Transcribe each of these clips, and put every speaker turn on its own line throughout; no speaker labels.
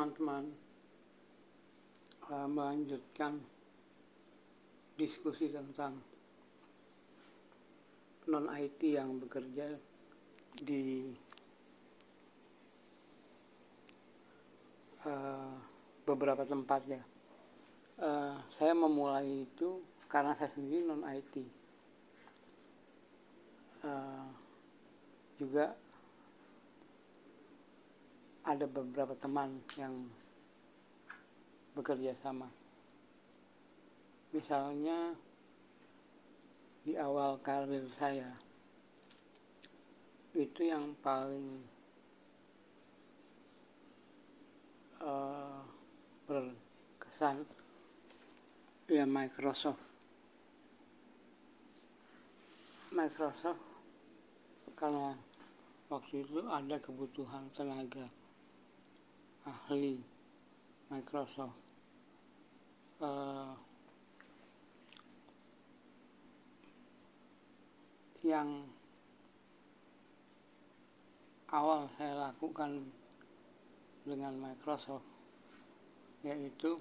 teman-teman melanjutkan diskusi tentang non-IT yang bekerja di beberapa tempat ya. Saya memulai itu karena saya sendiri non-IT. Juga ada beberapa teman yang bekerja sama. Misalnya di awal karir saya, itu yang paling berkesan ya Microsoft karena waktu itu ada kebutuhan tenaga ahli Microsoft. Yang awal saya lakukan dengan Microsoft yaitu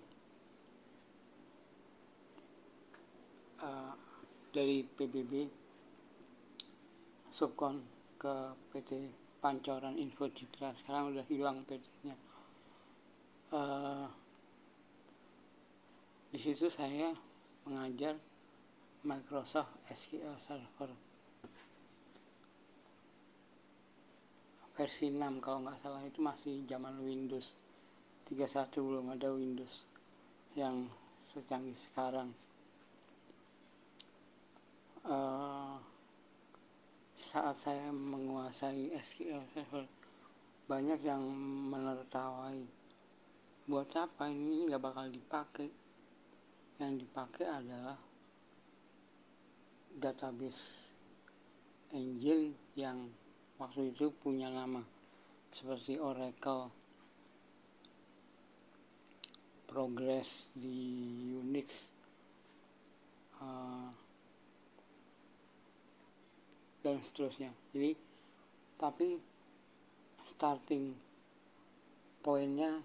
dari PBB subkon ke PT Pancoran Info Citra. Sekarang udah hilang PT-nya. Di situ saya mengajar Microsoft SQL Server versi 6 kalau nggak salah. Itu masih zaman Windows 31, belum ada Windows yang secanggih sekarang. Saat saya menguasai SQL Server, banyak yang menertawai, buat apa ini nggak bakal dipakai. Yang dipakai adalah database engine yang waktu itu punya nama seperti Oracle, Progress di Unix, dan seterusnya. Jadi, tapi starting pointnya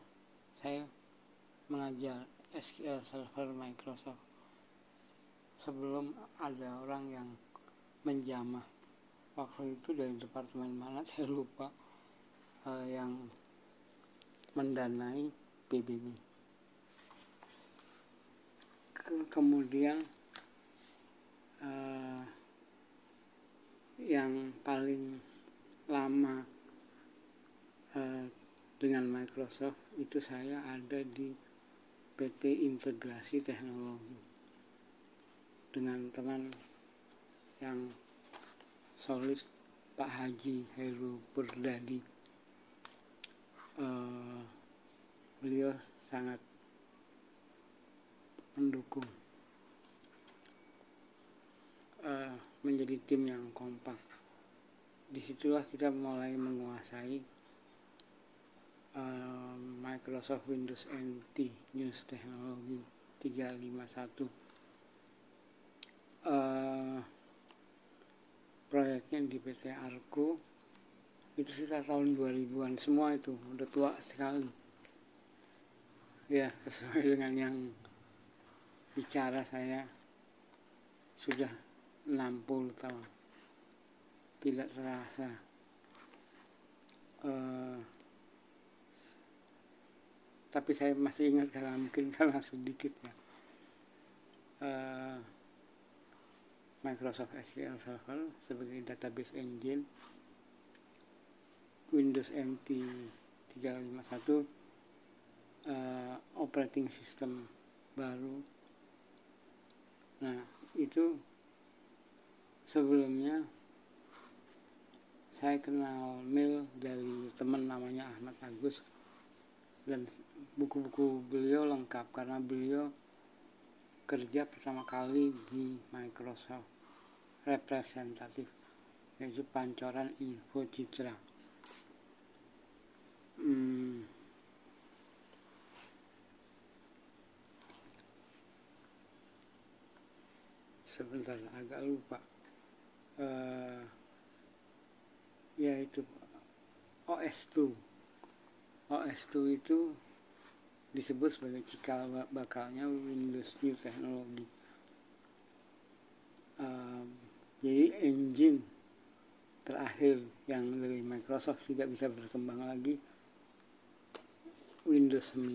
saya mengajar SQL Server Microsoft sebelum ada orang yang menjamah. Waktu itu dari departemen mana saya lupa, yang mendanai PBB. Kemudian yang paling lama dengan Microsoft itu saya ada di PT Integrasi Teknologi dengan teman yang solid, Pak Haji Heru Purdadi. Beliau sangat mendukung, menjadi tim yang kompak. Disitulah kita mulai menguasai Microsoft Windows NT News Teknologi 351. Proyeknya di PT Arco itu sekitar tahun 2000-an, semua itu udah tua sekali ya. Sesuai dengan yang bicara, saya sudah 60 tahun, tidak terasa. Tapi saya masih ingat karena sedikit ya. Microsoft SQL Server sebagai database engine, Windows NT 351, operating system baru. Nah, itu sebelumnya saya kenal mail dari teman namanya Ahmad Agus, dan buku-buku beliau lengkap karena beliau kerja pertama kali di Microsoft representatif, yaitu Pancoran Info Citra. Sebentar, agak lupa. Yaitu OS2 itu disebut sebagai cikal bakalnya Windows New Technology. Jadi engine terakhir yang dari Microsoft tidak bisa berkembang lagi Windows 9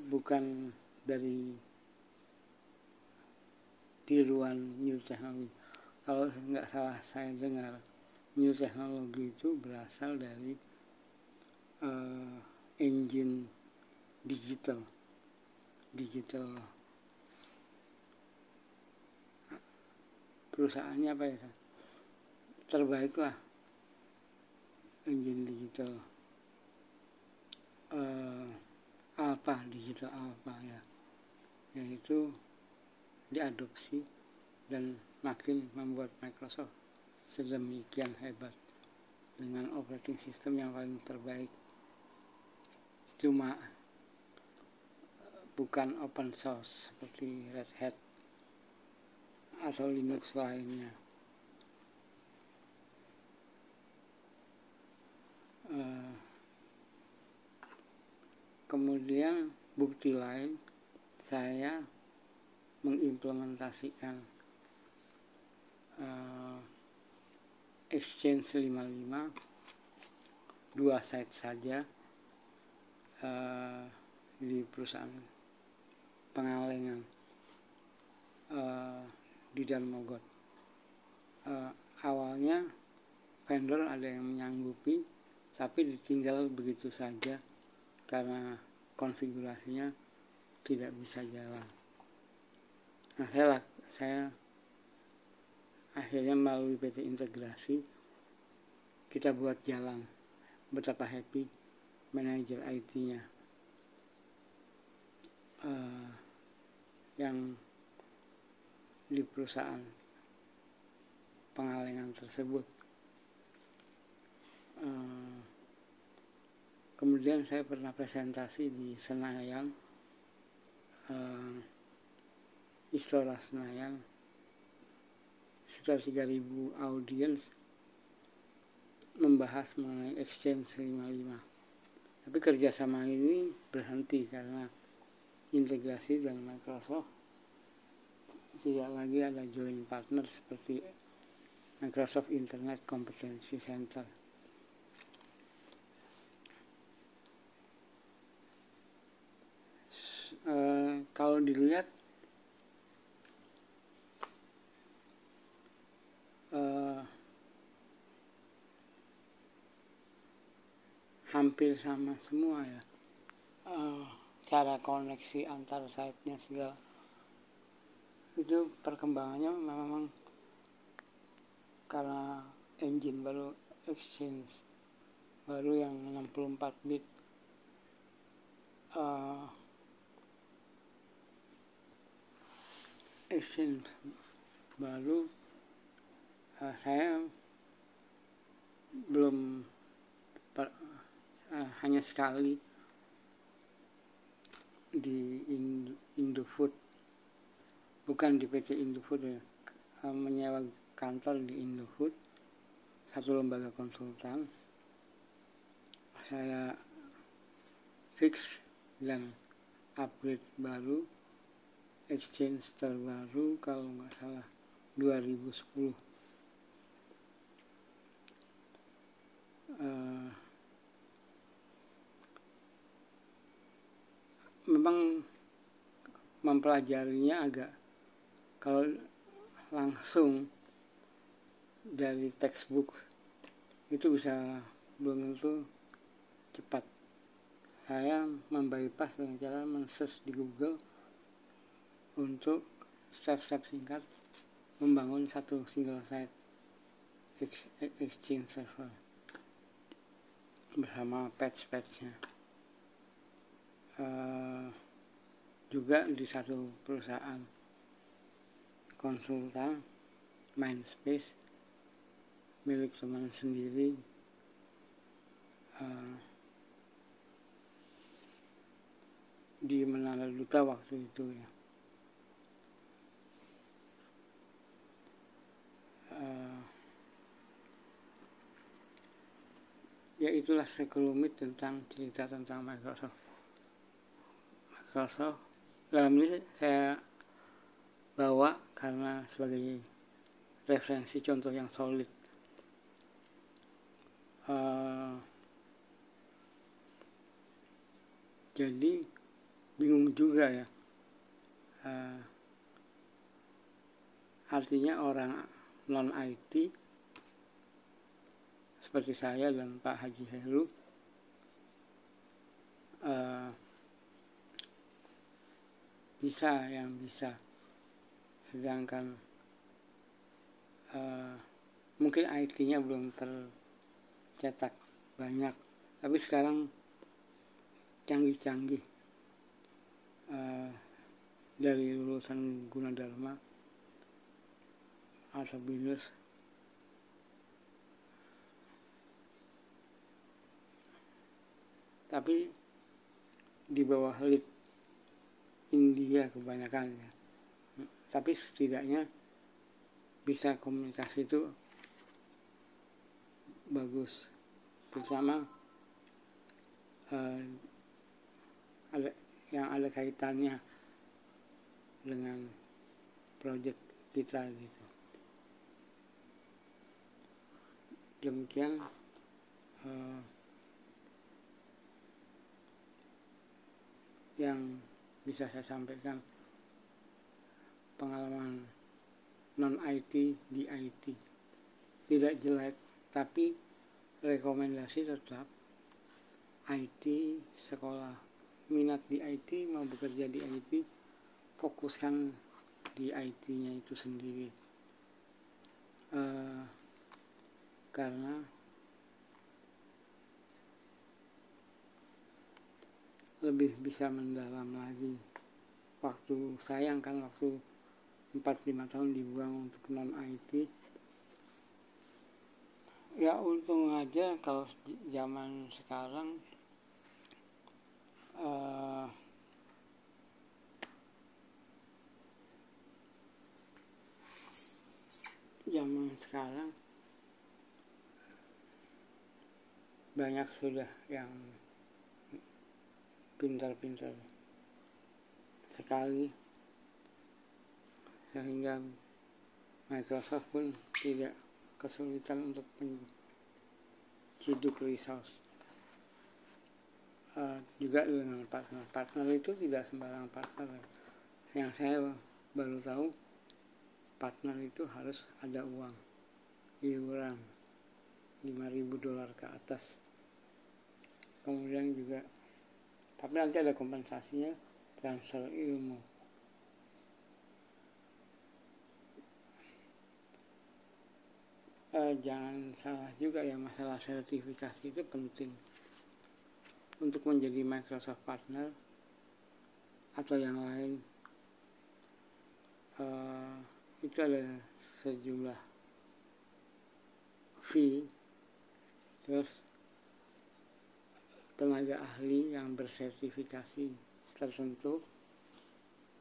bukan dari tiruan New Technology. Kalau nggak salah saya dengar, New Technology itu berasal dari engine digital perusahaannya apa ya, terbaik lah engine digital, digital Alpha ya, yaitu diadopsi dan makin membuat Microsoft sedemikian hebat dengan operating system yang paling terbaik. Cuma bukan open source seperti Red Hat atau Linux lainnya. Kemudian bukti lain, saya mengimplementasikan Exchange 55 2 site saja di perusahaan Pengalengan di Darmogot. Awalnya vendor ada yang menyanggupi, tapi ditinggal begitu saja karena konfigurasinya tidak bisa jalan. Nah, saya akhirnya melalui PT Integrasi kita buat jalan. Betapa happy manajer IT-nya yang di perusahaan Pengalengan tersebut. Kemudian saya pernah presentasi di Senayan, Istora Senayan, sekitar 3.000 audiens membahas mengenai Exchange 55. Tapi kerjasama ini berhenti karena integrasi dengan Microsoft. Tidak lagi ada joint partner seperti Microsoft Internet Competency Center. Kalau dilihat hampir sama semua ya, cara koneksi antar site-nya segala itu perkembangannya memang karena engine baru, Exchange baru yang 64 bit, Exchange baru, saya belum hanya sekali di Indofood, bukan di PT Indofood ya, menyewa kantor di Indofood, satu lembaga konsultan. Saya fix dan upgrade baru, Exchange terbaru kalau nggak salah 2010. Memang mempelajarinya agak, kalau langsung dari textbook itu bisa belum tentu cepat. Saya membypass dengan cara men-search di Google untuk step-step singkat membangun satu single site Exchange server bersama patch-patchnya. Juga di satu perusahaan konsultan Mindspace milik teman sendiri, di Menara Duta waktu itu ya. itulah sekelumit tentang cerita tentang Microsoft. Dalam ini saya bawa karena sebagai referensi contoh yang solid. Jadi bingung juga ya, artinya orang non IT seperti saya dan Pak Haji Heru bisa, sedangkan mungkin IT-nya belum tercetak banyak, tapi sekarang canggih-canggih, dari lulusan Gunadarma atau BINUS, tapi di bawah lead India kebanyakan ya. Tapi setidaknya bisa komunikasi itu bagus, terutama ada kaitannya dengan proyek kita gitu. Demikian yang bisa saya sampaikan, pengalaman non IT di IT. Tidak jelek, tapi rekomendasi tetap IT, sekolah minat di IT, mau bekerja di IT, fokuskan di IT-nya itu sendiri, karena lebih bisa mendalam lagi. Waktu sayang kan, waktu 4-5 tahun dibuang untuk non IT. Ya untung aja kalau zaman sekarang banyak sudah yang pintar-pintar sekali, sehingga Microsoft pun tidak kesulitan untuk menciduk resource. Juga dengan partner itu tidak sembarang partner. Yang saya baru tahu, partner itu harus ada uang iuran $5.000 ke atas. Kemudian juga, tapi nanti ada kompensasinya, transfer ilmu. Jangan salah juga ya, masalah sertifikasi itu penting. Untuk menjadi Microsoft partner atau yang lain, itu ada sejumlah fee, terus tenaga ahli yang bersertifikasi tertentu,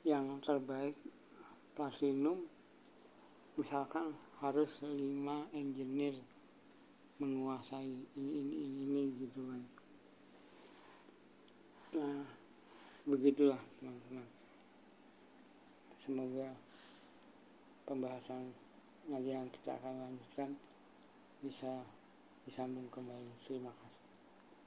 yang terbaik platinum misalkan harus 5 engineer menguasai ini gitu kan. Nah begitulah teman-teman, semoga pembahasan nanti yang kita akan lanjutkan bisa disambung kembali. Terima kasih.